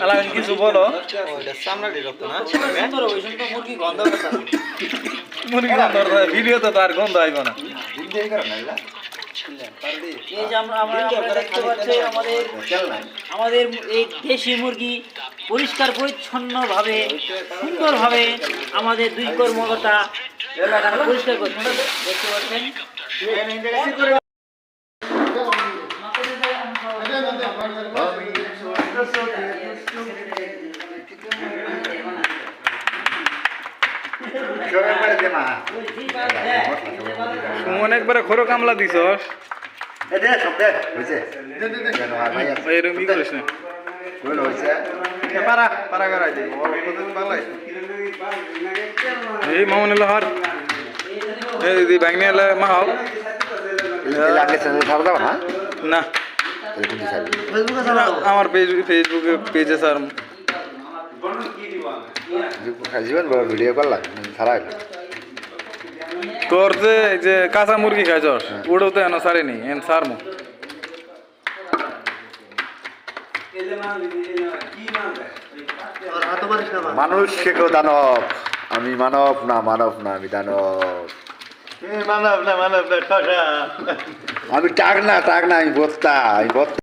আলামিন কিছু বলো। মুরগি গন্ধ ভিডিও তো তার গন্ধ আইব না। এই যে আমরা দেখতে পাচ্ছি আমাদের এই দেশি মুরগি পরিষ্কার পরিচ্ছন্নভাবে সুন্দরভাবে আমাদের দুই কর্মকর্তা পরিষ্কার করছে দেখতে পাচ্ছেন। সুমন একবারে খোরো কামলা দিছ এরকম ই করিস না। এই মামুন এলো হার এই ব্যাংনে এলে মাহাও না আমার ফেসবুকে পেজে স্যার জীবন বড় ভিডিও করলাম সারা তোর যে কাঁচা মুরগি খাইছ ওটাও তো এনে সারেনি এন সারমু মানুষ শেখো দানব আমি মানব না আমি দানব আমি টাক না আমি বত্তা